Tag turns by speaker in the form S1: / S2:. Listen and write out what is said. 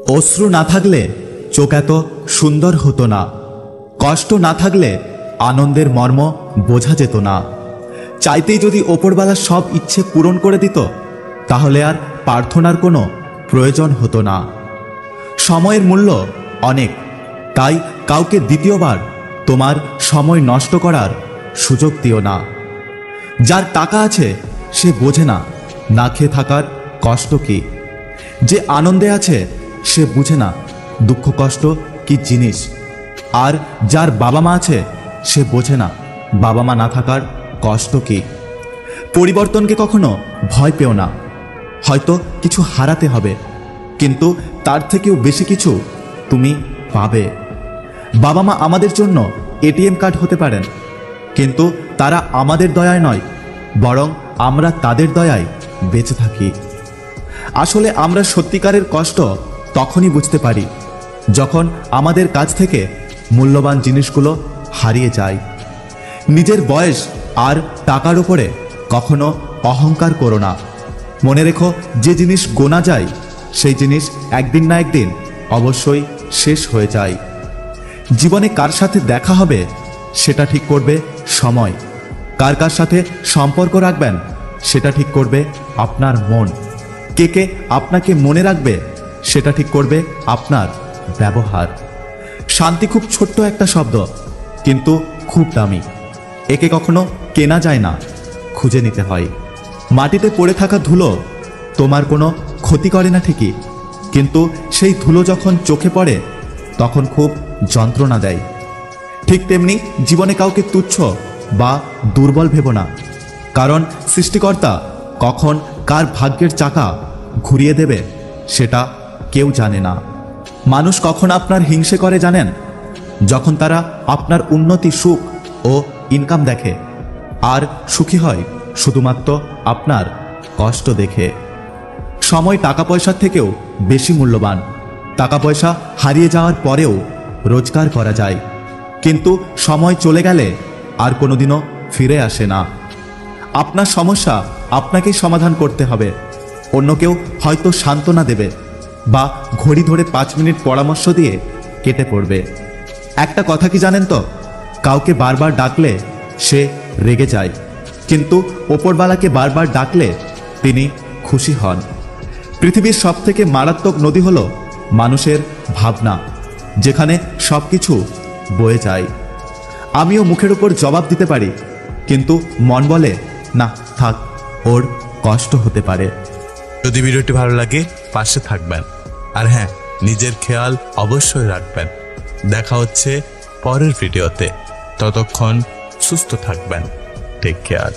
S1: অশ্রু না থাকলে চোখ এত সুন্দর হতো না, কষ্ট না থাকলে আনন্দের মর্ম বোঝা যেত না। চাইতেই যদি ওপরওয়ালা সব ইচ্ছে পূরণ করে দিত, তাহলে আর প্রার্থনার কোনো প্রয়োজন হতো না। সময়ের মূল্য অনেক, তাই কাউকে দ্বিতীয়বার তোমার সময় নষ্ট করার সুযোগ দিও না। যার টাকা আছে সে বোঝে না না খেয়ে থাকার কষ্ট কি। যে আনন্দে আছে সে বুঝে না দুঃখ কষ্ট কি জিনিস। আর যার বাবা মা আছে সে বোঝে না বাবা মা না থাকার কষ্ট কি। পরিবর্তনকে কখনো ভয় পেও না। হয়তো কিছু হারাতে হবে, কিন্তু তার থেকেও বেশি কিছু তুমি পাবে। বাবা মা আমাদের জন্য এটিএম কার্ড হতে পারেন, কিন্তু তারা আমাদের দয়ায় নয়, বরং আমরা তাদের দয়ায় বেঁচে থাকি। আসলে আমরা সত্যিকারের কষ্ট তখনই বুঝতে পারি যখন আমাদের কাছ থেকে মূল্যবান জিনিসগুলো হারিয়ে যায়। নিজের বয়স আর টাকার উপরে কখনো অহংকার করো না। মনে রেখো, যে জিনিস গোনা যায় সেই জিনিস একদিন না একদিন অবশ্যই শেষ হয়ে যায়। জীবনে কার সাথে দেখা হবে সেটা ঠিক করবে সময়। কার কার সাথে সম্পর্ক রাখবেন সেটা ঠিক করবে আপনার মন। কে কে আপনাকে মনে রাখবে সেটা ঠিক করবে আপনার ব্যবহার। শান্তি খুব ছোট্ট একটা শব্দ, কিন্তু খুব দামি। একে কখনো কেনা যায় না, খুঁজে নিতে হয়। মাটিতে পড়ে থাকা ধুলো তোমার কোনো ক্ষতি করে না ঠিকই, কিন্তু সেই ধুলো যখন চোখে পড়ে তখন খুব যন্ত্রণা দেয়। ঠিক তেমনি জীবনে কাউকে তুচ্ছ বা দুর্বল ভেবো না, কারণ সৃষ্টিকর্তা কখন কার ভাগ্যের চাকা ঘুরিয়ে দেবে সেটা কেউ জানে না। মানুষ কখন আপনার হিংসে করে জানেন? যখন তারা আপনার উন্নতি, সুখ ও ইনকাম দেখে, আর সুখী হয় শুধুমাত্র আপনার কষ্ট দেখে। সময় টাকা পয়সার থেকেও বেশি মূল্যবান। টাকা পয়সা হারিয়ে যাওয়ার পরেও রোজগার করা যায়, কিন্তু সময় চলে গেলে আর কোনোদিনও ফিরে আসে না। আপনার সমস্যা আপনাকেই সমাধান করতে হবে। অন্য কেউ হয়তো সান্ত্বনা দেবে বা ঘড়ি ধরে 5 মিনিট পরামর্শ দিয়ে কেটে পড়বে। একটা কথা কি জানেন তো, কাউকে বারবার ডাকলে সে রেগে যায়, কিন্তু ওপরওয়ালাকে বারবার ডাকলে তিনি খুশি হন। পৃথিবীর সবথেকে মারাত্মক নদী হলো মানুষের ভাবনা, যেখানে সবকিছু বয়ে যায়। আমিও মুখের উপর জবাব দিতে পারি, কিন্তু মন বলে না, থাক, ওর কষ্ট হতে পারে।
S2: যদি ভিডিওটি ভালো লাগে পাশে থাকবেন, আর হ্যাঁ, নিজের খেয়াল অবশ্যই রাখবেন। দেখা হচ্ছে পরের ভিডিওতে। ততক্ষণ সুস্থ থাকবেন। Take care.